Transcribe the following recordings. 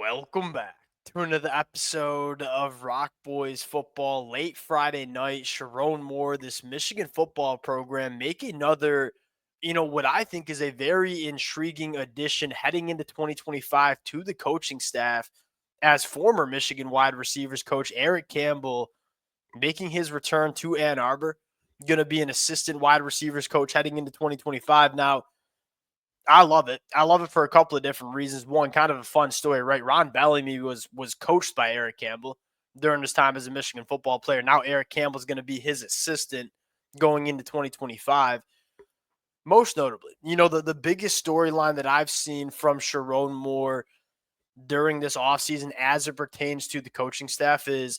Welcome back to another episode of Rock Boys Football. Late Friday night, Sherrone Moore, this Michigan football program, make another, what I think is a very intriguing addition heading into 2025 to the coaching staff as former Michigan wide receivers coach Erik Campbell making his return to Ann Arbor, going to be an assistant wide receivers coach heading into 2025. Now, I love it. I love it for a couple of different reasons. One, kind of a fun story, right? Ron Bellamy was coached by Erik Campbell during his time as a Michigan football player. Now Erik Campbell is going to be his assistant going into 2025. Most notably, the biggest storyline that I've seen from Sherrone Moore during this offseason as it pertains to the coaching staff is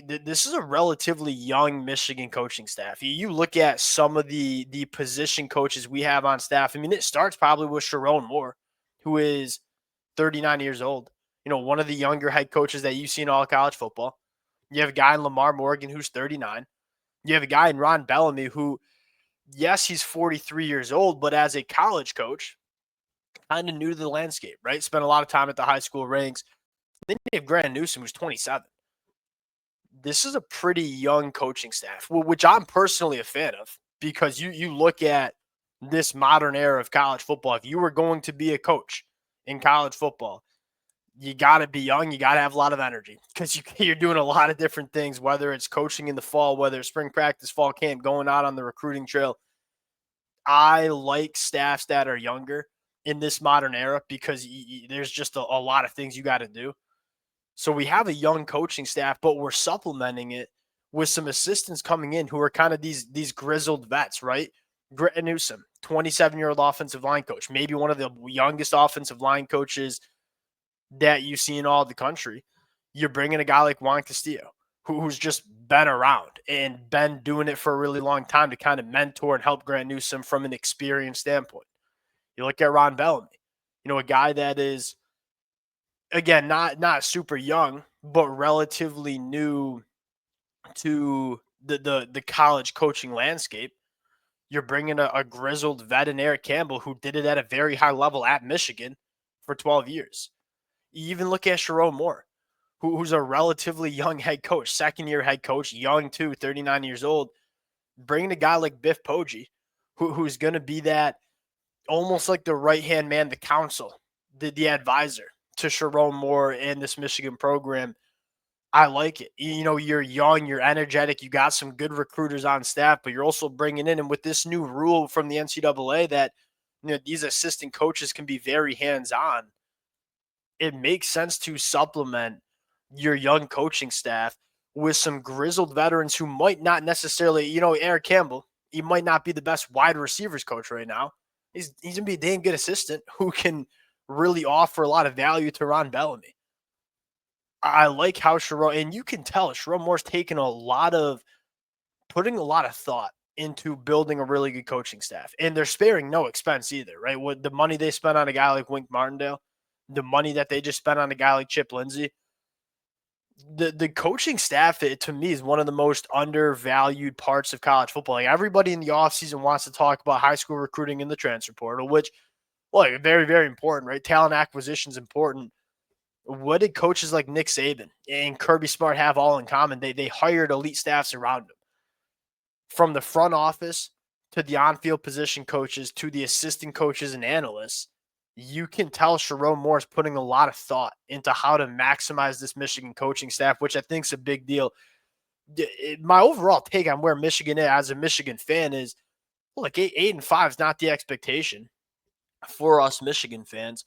this is a relatively young Michigan coaching staff. You look at some of the position coaches we have on staff. I mean, it starts probably with Sherrone Moore, who is 39 years old. One of the younger head coaches that you see in all of college football. You have a guy in Lamar Morgan who's 39. You have a guy in Ron Bellamy who, yes, he's 43 years old, but as a college coach, kind of new to the landscape, right? Spent a lot of time at the high school ranks. Then you have Grant Newsom, who's 27. This is a pretty young coaching staff, which I'm personally a fan of because you look at this modern era of college football. If you were going to be a coach in college football, you got to be young. You got to have a lot of energy because you're doing a lot of different things, whether it's coaching in the fall, whether it's spring practice, fall camp, going out on the recruiting trail. I like staffs that are younger in this modern era because there's just a lot of things you got to do. So we have a young coaching staff, but we're supplementing it with some assistants coming in who are kind of these grizzled vets, right? Grant Newsom, 27-year-old offensive line coach, maybe one of the youngest offensive line coaches that you see in all the country. You're bringing a guy like Juan Castillo, who's just been around and been doing it for a really long time to kind of mentor and help Grant Newsom from an experience standpoint. You look at Ron Bellamy, a guy that is, again, not super young, but relatively new to the college coaching landscape. You're bringing a grizzled vet in Erik Campbell who did it at a very high level at Michigan for 12 years. You even look at Sherrone Moore, who's a relatively young head coach, second-year head coach, young too, 39 years old. Bringing a guy like Biff Poggi, who's going to be that almost like the right-hand man, the counsel, the advisor to Sherrone Moore and this Michigan program. I like it. You're young, you're energetic, you got some good recruiters on staff, but you're also bringing in, and with this new rule from the NCAA that these assistant coaches can be very hands-on, it makes sense to supplement your young coaching staff with some grizzled veterans who might not necessarily, Erik Campbell, he might not be the best wide receivers coach right now. He's going to be a damn good assistant who can really offer a lot of value to Ron Bellamy. I like how Sherrone, and you can tell Sherrone Moore's putting a lot of thought into building a really good coaching staff. And they're sparing no expense either, right? With the money they spent on a guy like Wink Martindale, the money that they just spent on a guy like Chip Lindsey, the coaching staff, to me, is one of the most undervalued parts of college football. Like, everybody in the offseason wants to talk about high school recruiting in the transfer portal, which, very, very important, right? Talent acquisition is important. What did coaches like Nick Saban and Kirby Smart have all in common? They hired elite staffs around them. From the front office to the on-field position coaches to the assistant coaches and analysts, you can tell Sherrone Moore is putting a lot of thought into how to maximize this Michigan coaching staff, which I think is a big deal. My overall take on where Michigan is as a Michigan fan is, look, 8-5 is not the expectation for us Michigan fans.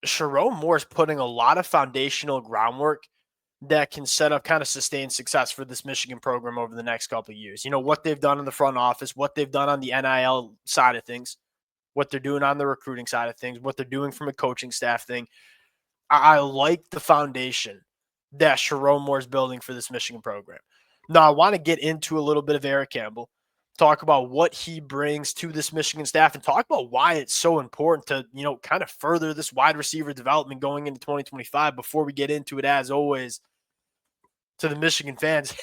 Sherrone Moore is putting a lot of foundational groundwork that can set up kind of sustained success for this Michigan program over the next couple of years. What they've done in the front office, what they've done on the NIL side of things, what they're doing on the recruiting side of things, what they're doing from a coaching staff thing. I like the foundation that Sherrone Moore is building for this Michigan program. Now, I want to get into a little bit of Erik Campbell, talk about what he brings to this Michigan staff, and talk about why it's so important to, kind of further this wide receiver development going into 2025 before we get into it, as always, to the Michigan fans.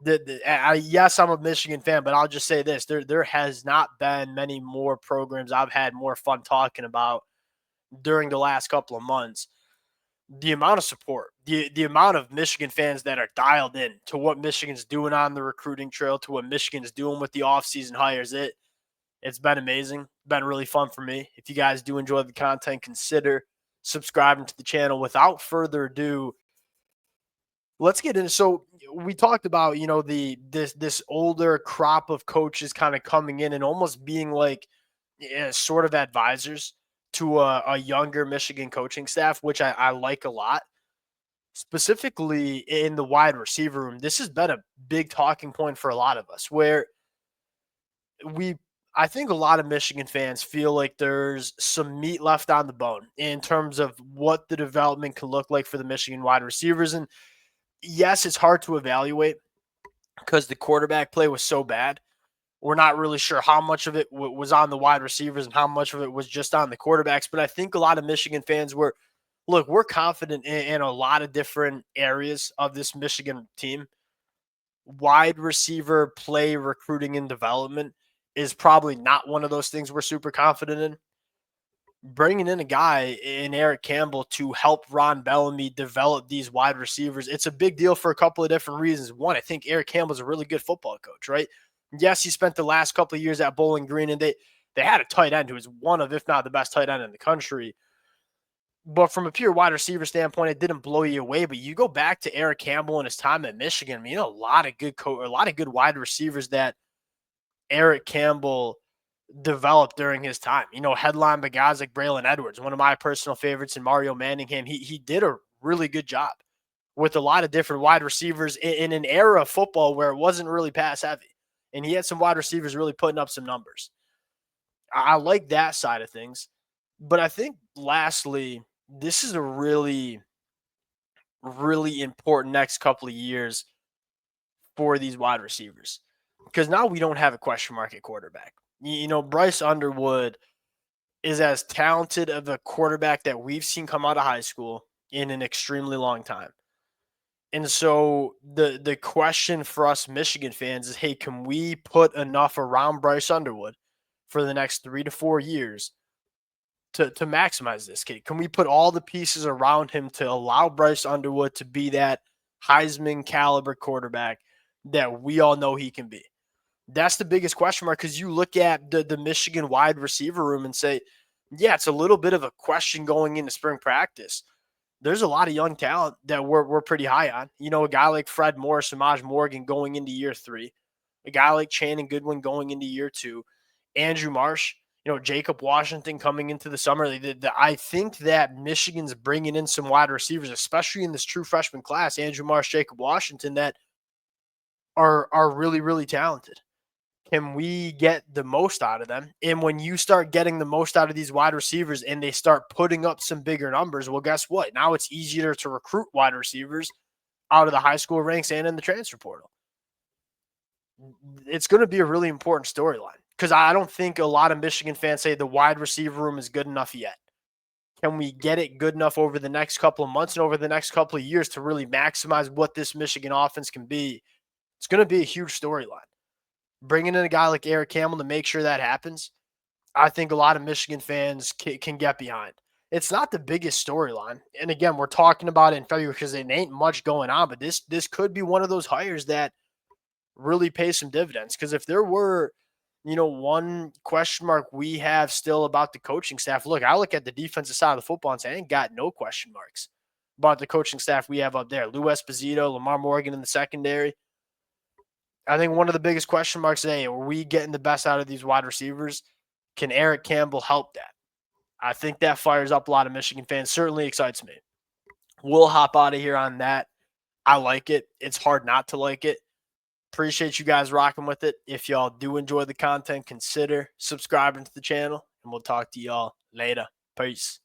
Yes, I'm a Michigan fan, but I'll just say this. There has not been many more programs I've had more fun talking about during the last couple of months the amount of support, the amount of Michigan fans that are dialed in to what Michigan's doing on the recruiting trail, to what Michigan's doing with the offseason hires, it's been amazing. Been really fun for me. If you guys do enjoy the content, consider subscribing to the channel. Without further ado, let's get into. So we talked about, this older crop of coaches kind of coming in and almost being like, sort of advisors to a younger Michigan coaching staff, which I like a lot. Specifically in the wide receiver room, this has been a big talking point for a lot of us, where we I think a lot of Michigan fans feel like there's some meat left on the bone in terms of what the development can look like for the Michigan wide receivers. And yes, it's hard to evaluate because the quarterback play was so bad. We're not really sure how much of it was on the wide receivers and how much of it was just on the quarterbacks. But I think a lot of Michigan fans we're confident in a lot of different areas of this Michigan team. Wide receiver play, recruiting, and development is probably not one of those things we're super confident in. Bringing in a guy in Erik Campbell to help Ron Bellamy develop these wide receivers, it's a big deal for a couple of different reasons. One, I think Erik Campbell's a really good football coach, right? Yes, he spent the last couple of years at Bowling Green, and they had a tight end who was one of, if not the best tight end in the country. But from a pure wide receiver standpoint, it didn't blow you away. But you go back to Erik Campbell and his time at Michigan. I mean, a lot of a lot of good wide receivers that Erik Campbell developed during his time. Headline by guys like Braylon Edwards, one of my personal favorites, and Mario Manningham. He did a really good job with a lot of different wide receivers in an era of football where it wasn't really pass heavy. And he had some wide receivers really putting up some numbers. I like that side of things. But I think lastly, this is a really, really important next couple of years for these wide receivers, because now we don't have a question mark at quarterback. Bryce Underwood is as talented of a quarterback that we've seen come out of high school in an extremely long time. And so the question for us Michigan fans is, hey, can we put enough around Bryce Underwood for the next 3 to 4 years to maximize this kid? Can we put all the pieces around him to allow Bryce Underwood to be that Heisman caliber quarterback that we all know he can be? That's the biggest question mark, because you look at the Michigan wide receiver room and say, yeah, it's a little bit of a question going into spring practice. There's a lot of young talent that we're pretty high on. A guy like Fred Morris, Samaj Morgan going into year 3, a guy like Channing Goodwin going into year 2, Andrew Marsh, Jacob Washington coming into the summer. I think that Michigan's bringing in some wide receivers, especially in this true freshman class, Andrew Marsh, Jacob Washington, that are really, really talented. Can we get the most out of them? And when you start getting the most out of these wide receivers and they start putting up some bigger numbers, well, guess what? Now it's easier to recruit wide receivers out of the high school ranks and in the transfer portal. It's going to be a really important storyline, because I don't think a lot of Michigan fans say the wide receiver room is good enough yet. Can we get it good enough over the next couple of months and over the next couple of years to really maximize what this Michigan offense can be? It's going to be a huge storyline. Bringing in a guy like Erik Campbell to make sure that happens, I think a lot of Michigan fans can get behind. It's not the biggest storyline. And again, we're talking about it in February because it ain't much going on, but this could be one of those hires that really pays some dividends. Because if there were, one question mark we have still about the coaching staff, look, I look at the defensive side of the football and say, I ain't got no question marks about the coaching staff we have up there. Lou Esposito, Lamar Morgan in the secondary. I think one of the biggest question marks today, are we getting the best out of these wide receivers? Can Erik Campbell help that? I think that fires up a lot of Michigan fans. Certainly excites me. We'll hop out of here on that. I like it. It's hard not to like it. Appreciate you guys rocking with it. If y'all do enjoy the content, consider subscribing to the channel, and we'll talk to y'all later. Peace.